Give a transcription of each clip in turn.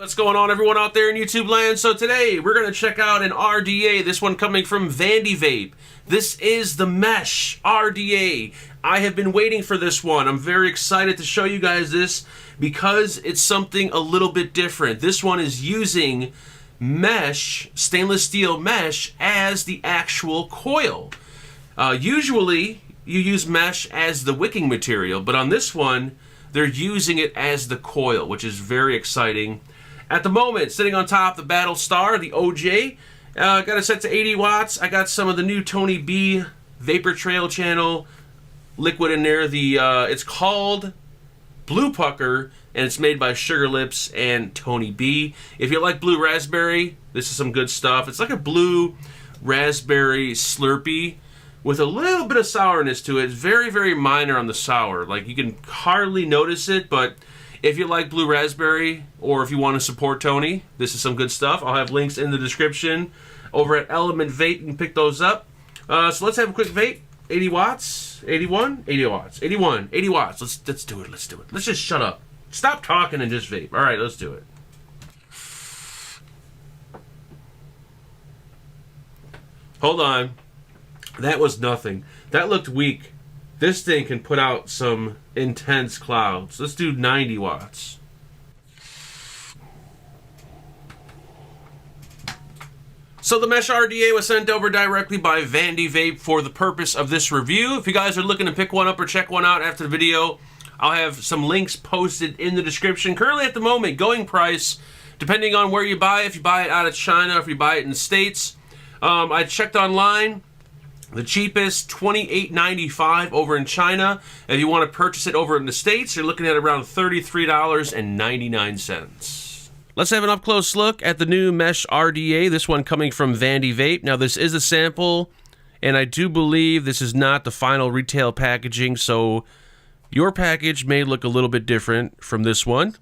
What's going on, everyone out there in YouTube land? So today we're going to check out an RDA, this one coming from Vandy Vape. This is the Mesh RDA. I have been waiting for this one. I'm very excited to show you guys this because it's something a little bit different. This one is using mesh, stainless steel mesh, as the actual coil. Usually you use mesh as the wicking material, but on this one they're using it as the coil, which is very exciting. At the moment, sitting on top, the Battle Star, the OJ. Got it set to 80 watts. I got some of the new Tony B Vapor Trail channel liquid in there. It's called Blue Pucker, and it's made by Sugar Lips and Tony B. If you like blue raspberry, this is some good stuff. It's like a blue raspberry Slurpee with a little bit of sourness to it. It's very, very minor on the sour. Like, you can hardly notice it, but if you like blue raspberry, or if you want to support Tony, this is some good stuff. I'll have links in the description over at Element Vape. You can pick those up. So let's have a quick vape. 80 watts, 81, 80 watts, 81, 80 watts. Let's do it. Let's do it. Let's just shut up. Stop talking and just vape. All right, let's do it. Hold on. That was nothing. That looked weak. This thing can put out some intense clouds. Let's do 90 watts. So the Mesh RDA was sent over directly by Vandy Vape for the purpose of this review. If you guys are looking to pick one up or check one out after the video, I'll have some links posted in the description. Currently at the moment, going price, depending on where you buy it, if you buy it out of China, if you buy it in the States. I checked online. The cheapest, $28.95 over in China. If you want to purchase it over in the States, you're looking at around $33.99. Let's have an up-close look at the new Mesh RDA, this one coming from Vandy Vape. Now, this is a sample, and I do believe this is not the final retail packaging, so your package may look a little bit different from this one.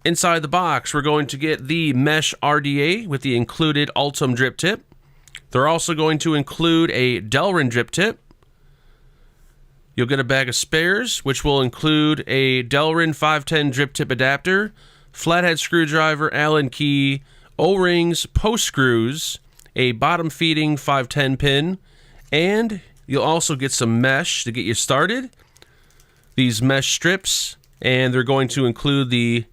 Inside the box, we're going to get the Mesh RDA with the included Ultim drip tip. They're also going to include a Delrin drip tip. You'll get a bag of spares, which will include a Delrin 510 drip tip adapter, flathead screwdriver, Allen key, O-rings, post screws, a bottom feeding 510 pin, and you'll also get some mesh to get you started. These mesh strips, and they're going to include the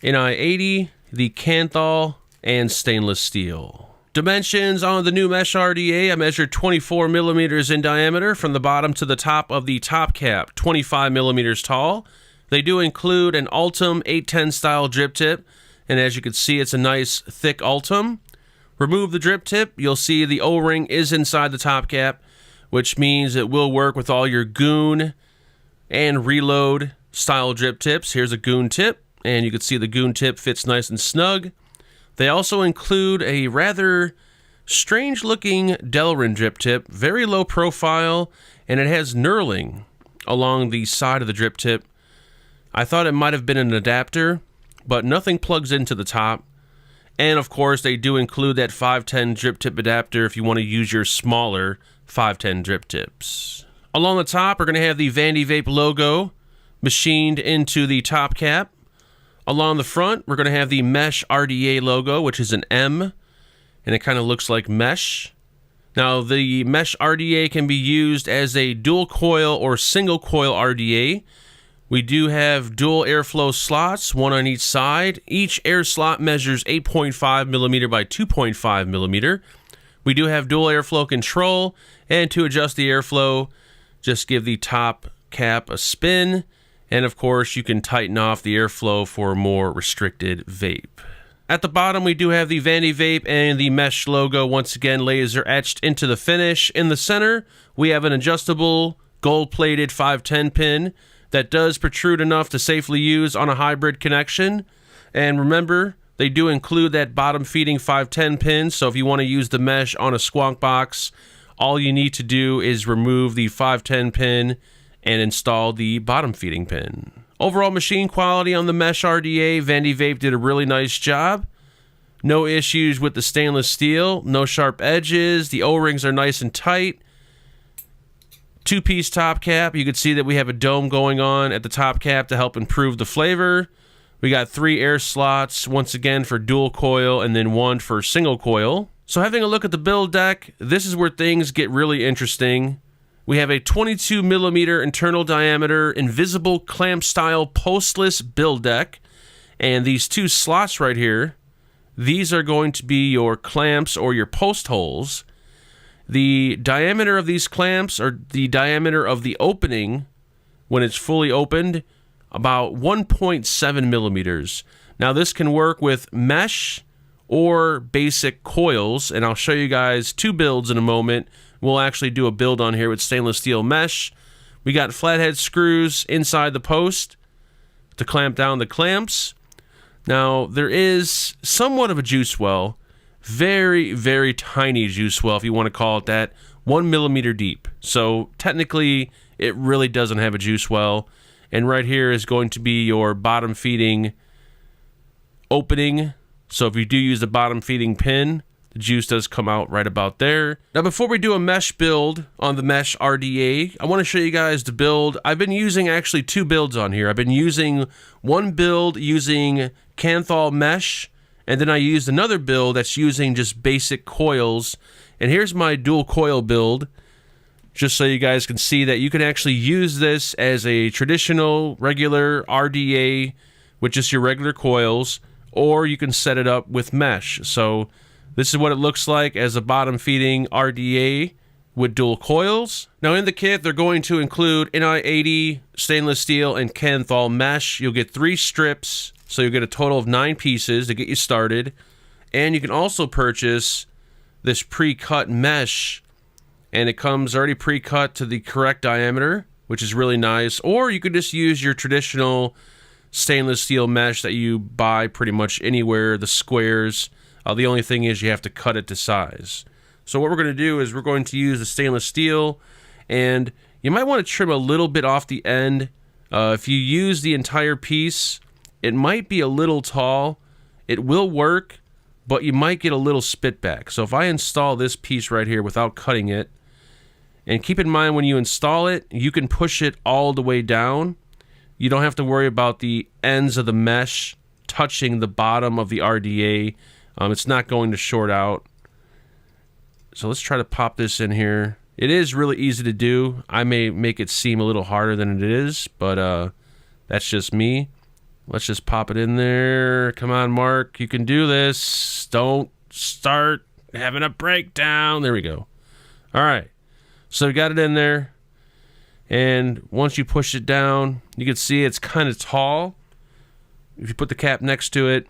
NI80, the Kanthal, and stainless steel. Dimensions on the new Mesh RDA, I measured 24 millimeters in diameter from the bottom to the top of the top cap, 25 millimeters tall. They do include an Ultim 810 style drip tip, and as you can see, it's a nice thick Ultim. Remove the drip tip, you'll see the O-ring is inside the top cap, which means it will work with all your Goon and Reload style drip tips. Here's a Goon tip, and you can see the Goon tip fits nice and snug. They also include a rather strange-looking Delrin drip tip, very low profile, and it has knurling along the side of the drip tip. I thought it might have been an adapter, but nothing plugs into the top. And of course, they do include that 510 drip tip adapter if you want to use your smaller 510 drip tips. Along the top, we're going to have the Vandy Vape logo machined into the top cap. Along the front, we're going to have the Mesh RDA logo, which is an M, and it kind of looks like mesh. Now, the Mesh RDA can be used as a dual coil or single coil RDA. We do have dual airflow slots, one on each side. Each air slot measures 8.5 millimeter by 2.5 millimeter. We do have dual airflow control, and to adjust the airflow, just give the top cap a spin. And of course, you can tighten off the airflow for a more restricted vape. At the bottom, we do have the Vandy Vape and the Mesh logo, once again laser etched into the finish. In the center, we have an adjustable gold-plated 510 pin that does protrude enough to safely use on a hybrid connection. And remember, they do include that bottom feeding 510 pin, so if you want to use the mesh on a squonk box, all you need to do is remove the 510 pin and install the bottom feeding pin. Overall machine quality on the Mesh RDA, Vandy Vape did a really nice job. No issues with the stainless steel, no sharp edges, the O-rings are nice and tight. Two-piece top cap, you can see that we have a dome going on at the top cap to help improve the flavor. We got 3 air slots, once again for dual coil, and then 1 for single coil. So having a look at the build deck, this is where things get really interesting. We have a 22 millimeter internal diameter, invisible clamp style postless build deck. And these 2 slots right here, these are going to be your clamps or your post holes. The diameter of these clamps, or the diameter of the opening when it's fully opened, about 1.7 millimeters. Now this can work with mesh or basic coils, and I'll show you guys 2 builds in a moment. We'll actually do a build on here with stainless steel mesh. We got flathead screws inside the post to clamp down the clamps. Now there is somewhat of a juice well, very, very tiny juice well if you want to call it that, 1 millimeter deep. So technically it really doesn't have a juice well. And right here is going to be your bottom feeding opening. So if you do use the bottom feeding pin, the juice does come out right about there. Now before we do a mesh build on the mesh RDA, I want to show you guys the build. I've been using actually 2 builds on here. I've been using one build using Kanthal mesh, and then I used another build that's using just basic coils. And here's my dual coil build, just so you guys can see that you can actually use this as a traditional regular RDA with just your regular coils, or you can set it up with mesh. So this is what it looks like as a bottom feeding RDA with dual coils. Now in the kit, they're going to include NI80, stainless steel, and Kanthal mesh. You'll get 3 strips, so you'll get a total of 9 pieces to get you started. And you can also purchase this pre-cut mesh, and it comes already pre-cut to the correct diameter, which is really nice. Or you could just use your traditional stainless steel mesh that you buy pretty much anywhere, the squares. The only thing is you have to cut it to size. So what we're going to do is we're going to use the stainless steel, and you might want to trim a little bit off the end. If you use the entire piece, it might be a little tall. It will work, but you might get a little spit back. So if I install this piece right here without cutting it, and keep in mind when you install it, you can push it all the way down. You don't have to worry about the ends of the mesh touching the bottom of the RDA. It's not going to short out. So let's try to pop this in here. It is really easy to do. I may make it seem a little harder than it is, but that's just me. Let's just pop it in there. Come on, Mark. You can do this. Don't start having a breakdown. There we go. All right. So we got it in there. And once you push it down, you can see it's kind of tall. If you put the cap next to it,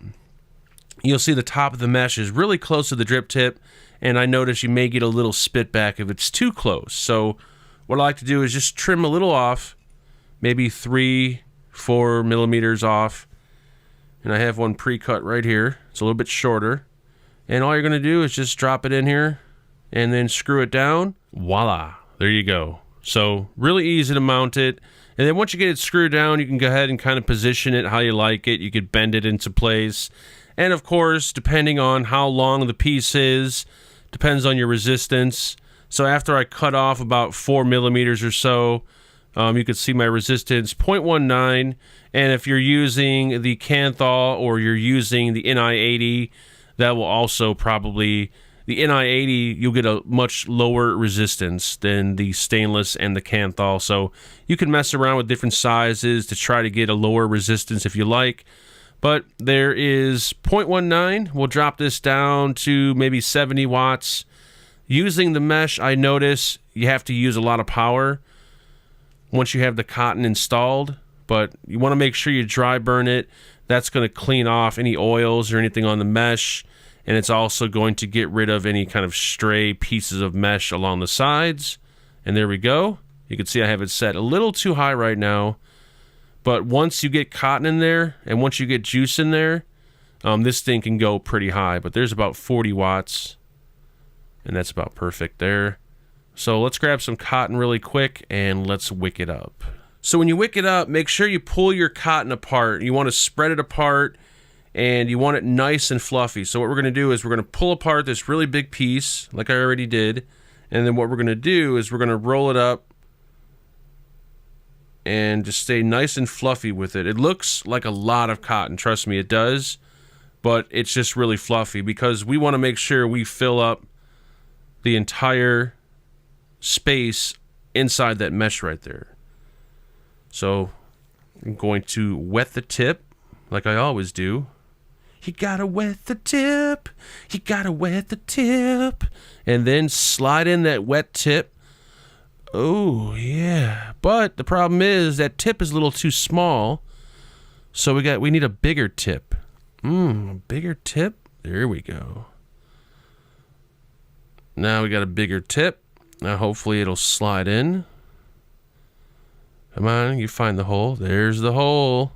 you'll see the top of the mesh is really close to the drip tip. And I notice you may get a little spit back if it's too close. So what I like to do is just trim a little off, maybe 3-4 millimeters off. And I have one pre-cut right here. It's a little bit shorter. And all you're going to do is just drop it in here and then screw it down. Voila, there you go. So really easy to mount it. And then once you get it screwed down, you can go ahead and kind of position it how you like it. You could bend it into place. And of course, depending on how long the piece is, depends on your resistance. So after I cut off about 4 millimeters or so, you can see my resistance 0.19. And if you're using the Kanthal or you're using the NI80, that will also probably, the NI80, you'll get a much lower resistance than the stainless and the Kanthal. So you can mess around with different sizes to try to get a lower resistance if you like. But there is 0.19. We'll drop this down to maybe 70 watts. Using the mesh, I notice you have to use a lot of power once you have the cotton installed. But you want to make sure you dry burn it. That's going to clean off any oils or anything on the mesh. And it's also going to get rid of any kind of stray pieces of mesh along the sides. And there we go. You can see I have it set a little too high right now. But once you get cotton in there and once you get juice in there, this thing can go pretty high. But there's about 40 watts. And that's about perfect there. So let's grab some cotton really quick and let's wick it up. So when you wick it up, make sure you pull your cotton apart. You want to spread it apart. And you want it nice and fluffy. So what we're going to do is we're going to pull apart this really big piece, like I already did. And then what we're going to do is we're going to roll it up and just stay nice and fluffy with it. It looks like a lot of cotton, trust me, it does, but it's just really fluffy because we want to make sure we fill up the entire space inside that mesh right there. So I'm going to wet the tip like I always do. You gotta wet the tip, you gotta wet the tip, and then slide in that wet tip. Oh yeah, but the problem is that tip is a little too small, so we need a bigger tip. A bigger tip. There we go. Now we got a bigger tip. Now hopefully it'll slide in. Come on, you find the hole. There's the hole.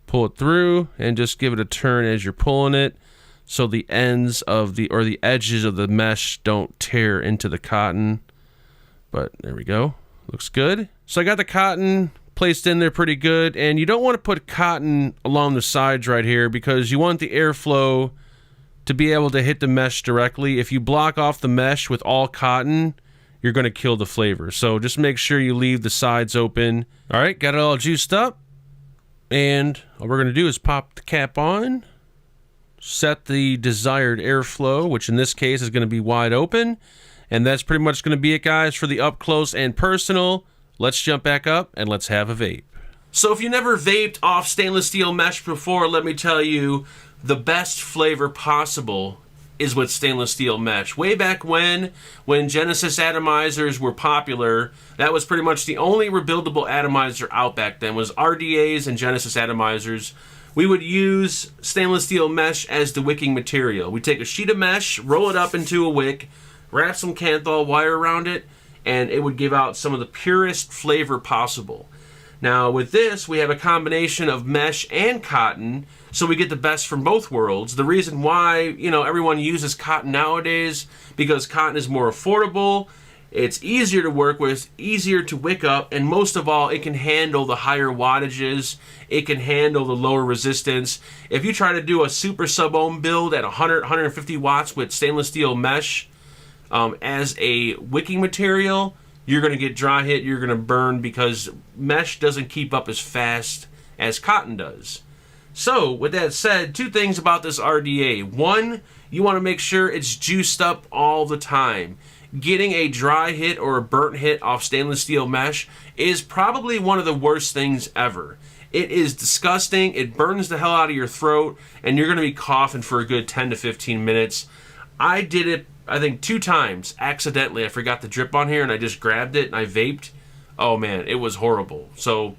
Pull it through and just give it a turn as you're pulling it, so the ends of the edges of the mesh don't tear into the cotton. But there we go. Looks good. So I got the cotton placed in there pretty good, and you don't want to put cotton along the sides right here because you want the airflow to be able to hit the mesh directly. If you block off the mesh with all cotton, you're going to kill the flavor. So just make sure you leave the sides open. All right, got it all juiced up. And all we're going to do is pop the cap on, set the desired airflow, which in this case is going to be wide open. And that's pretty much going to be it, guys, for the up close and personal. Let's jump back up and let's have a vape. So if you never vaped off stainless steel mesh before, let me tell you, the best flavor possible is with stainless steel mesh. Way back when Genesis atomizers were popular, that was pretty much the only rebuildable atomizer out back then, was RDAs and Genesis atomizers. We would use stainless steel mesh as the wicking material. We take a sheet of mesh, roll it up into a wick, wrap some Kanthal wire around it, and it would give out some of the purest flavor possible. Now with this, we have a combination of mesh and cotton, so we get the best from both worlds. The reason why, you know, everyone uses cotton nowadays, because cotton is more affordable, it's easier to work with, easier to wick up, and most of all, it can handle the higher wattages, it can handle the lower resistance. If you try to do a super sub-ohm build at 100, 150 watts with stainless steel mesh, as a wicking material, you're going to get dry hit, you're going to burn, because mesh doesn't keep up as fast as cotton does. So, with that said, two things about this RDA. One, you want to make sure it's juiced up all the time. Getting a dry hit or a burnt hit off stainless steel mesh is probably one of the worst things ever. It is disgusting, it burns the hell out of your throat, and you're going to be coughing for a good 10 to 15 minutes. I did it, I think, 2 times accidentally. I forgot the drip on here and I just grabbed it and I vaped. Oh man, it was horrible. So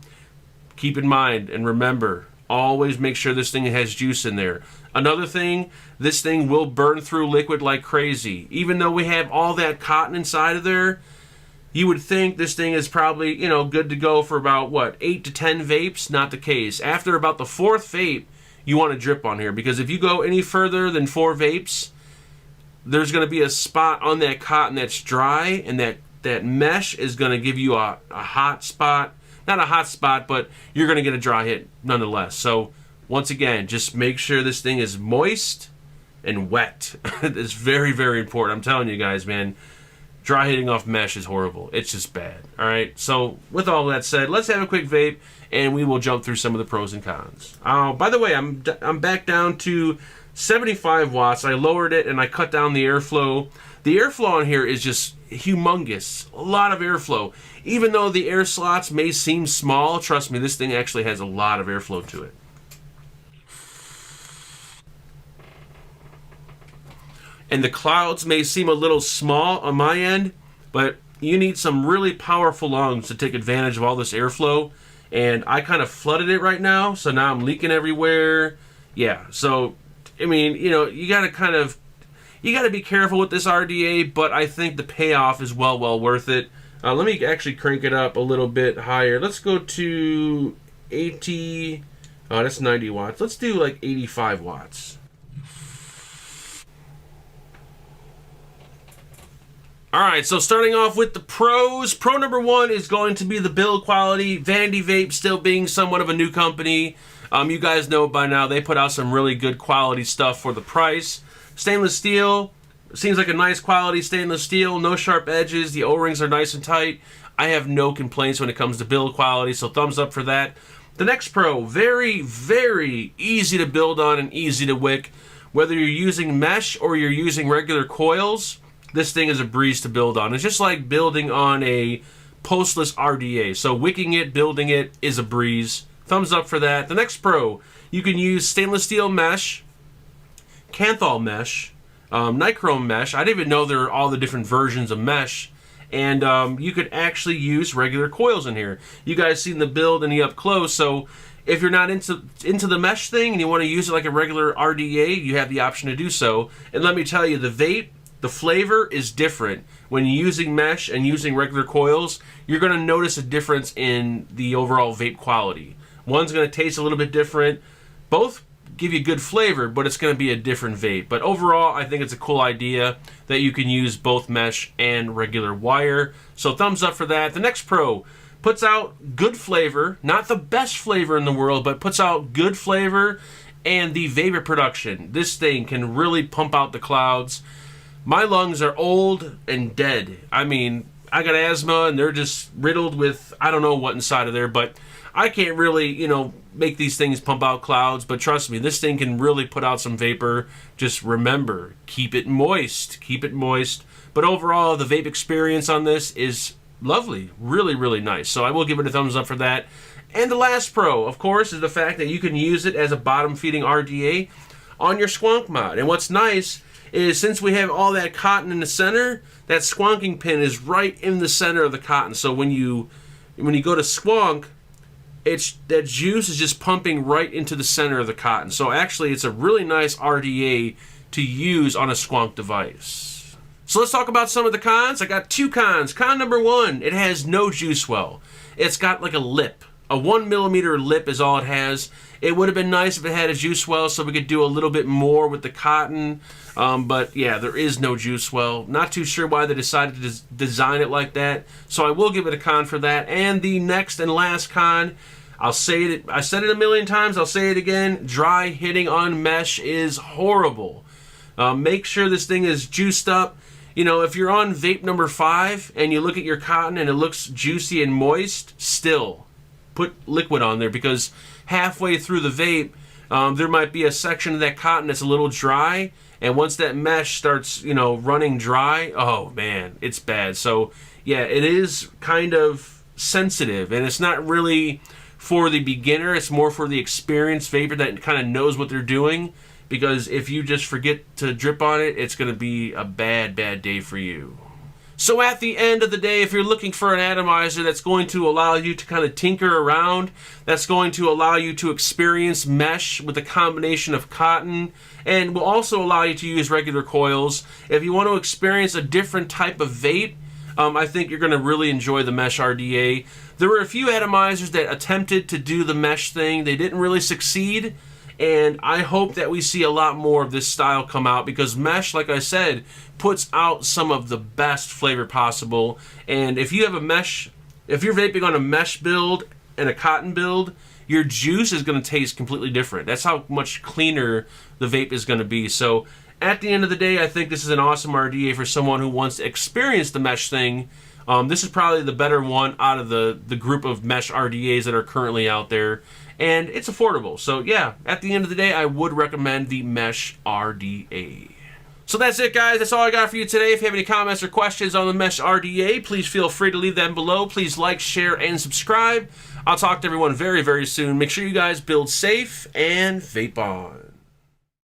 keep in mind and remember, always make sure this thing has juice in there. Another thing, this thing will burn through liquid like crazy. Even though we have all that cotton inside of there, you would think this thing is probably, you know, good to go for about, what, 8 to 10 vapes? Not the case. After about the 4th vape, you want to drip on here, because if you go any further than 4 vapes, there's going to be a spot on that cotton that's dry, and that mesh is going to give you a hot spot. Not a hot spot, but you're going to get a dry hit nonetheless. So once again, just make sure this thing is moist and wet. It's very, very important. I'm telling you guys, man, dry hitting off mesh is horrible. It's just bad. All right. So with all that said, let's have a quick vape, and we will jump through some of the pros and cons. By the way, I'm back down to 75 watts. I lowered it and I cut down the airflow. The airflow on here is just humongous. A lot of airflow. Even though the air slots may seem small, trust me, this thing actually has a lot of airflow to it. And the clouds may seem a little small on my end, but you need some really powerful lungs to take advantage of all this airflow. And I kind of flooded it right now, so now I'm leaking everywhere. Yeah, so I mean, you know, you got to be careful with this RDA, but I think the payoff is well worth it. Let me actually crank it up a little bit higher. Let's go to 80. Oh, that's 90 watts. Let's do like 85 watts. Alright, so starting off with the pros. Pro number 1 is going to be the build quality. Vandy Vape still being somewhat of a new company. You guys know by now, they put out some really good quality stuff for the price. Stainless steel, seems like a nice quality stainless steel, no sharp edges, the O-rings are nice and tight. I have no complaints when it comes to build quality, so thumbs up for that. The next Pro, very, very easy to build on and easy to wick. Whether you're using mesh or you're using regular coils, this thing is a breeze to build on. It's just like building on a postless RDA. So wicking it, building it is a breeze. Thumbs up for that. The next Pro, you can use stainless steel mesh, Kanthal mesh, nichrome mesh. I didn't even know there are all the different versions of mesh. And you could actually use regular coils in here. You guys seen the build and the up close, so if you're not into the mesh thing and you want to use it like a regular RDA, you have the option to do so. And let me tell you, the vape, the flavor is different. When you're using mesh and using regular coils, you're going to notice a difference in the overall vape quality. One's going to taste a little bit different. Both give you good flavor, but it's going to be a different vape. But overall, I think it's a cool idea that you can use both mesh and regular wire. So thumbs up for that. The next Pro puts out good flavor, not the best flavor in the world, but puts out good flavor and the vapor production. This thing can really pump out the clouds. My lungs are old and dead. I mean, I got asthma and they're just riddled with I don't know what inside of there, but I can't really, you know, make these things pump out clouds, but trust me, this thing can really put out some vapor. Just remember, keep it moist. Keep it moist. But overall, the vape experience on this is lovely. Really, really nice. So I will give it a thumbs up for that. And the last Pro, of course, is the fact that you can use it as a bottom-feeding RDA on your squonk mod. And what's nice is since we have all that cotton in the center, that squonking pin is right in the center of the cotton. So when you go to squonk, that juice is just pumping right into the center of the cotton. So actually, it's a really nice RDA to use on a squonk device. So let's talk about some of the cons. I got two cons. Con number one, it has no juice well. It's got like a lip. A 1mm lip is all it has. It would have been nice if it had a juice well so we could do a little bit more with the cotton. But yeah, there is no juice well. Not too sure why they decided to design it like that. So I will give it a con for that. And the next and last con, I'll say it. I said it a million times. I'll say it again. Dry hitting on mesh is horrible. Make sure this thing is juiced up. You know, if you're on vape number 5 and you look at your cotton and it looks juicy and moist, still put liquid on there, because halfway through the vape, there might be a section of that cotton that's a little dry, and once that mesh starts, you know, running dry, oh man, it's bad. So yeah, it is kind of sensitive, and it's not really for the beginner. It's more for the experienced vapor that kind of knows what they're doing, because if you just forget to drip on it, it's going to be a bad, bad day for you. So at the end of the day, if you're looking for an atomizer that's going to allow you to kind of tinker around, that's going to allow you to experience mesh with a combination of cotton, and will also allow you to use regular coils, if you want to experience a different type of vape, I think you're going to really enjoy the mesh RDA. There were a few atomizers that attempted to do the mesh thing. They didn't really succeed. And I hope that we see a lot more of this style come out, because mesh, like I said, puts out some of the best flavor possible. And if you have a mesh, if you're vaping on a mesh build and a cotton build, your juice is going to taste completely different. That's how much cleaner the vape is going to be. So at the end of the day, I think this is an awesome RDA for someone who wants to experience the mesh thing. This is probably the better one out of the group of mesh RDAs that are currently out there. And it's affordable. So yeah, at the end of the day, I would recommend the mesh RDA. So that's it, guys. That's all I got for you today. If you have any comments or questions on the mesh RDA, please feel free to leave them below. Please like, share, and subscribe. I'll talk to everyone very, very soon. Make sure you guys build safe and vape on.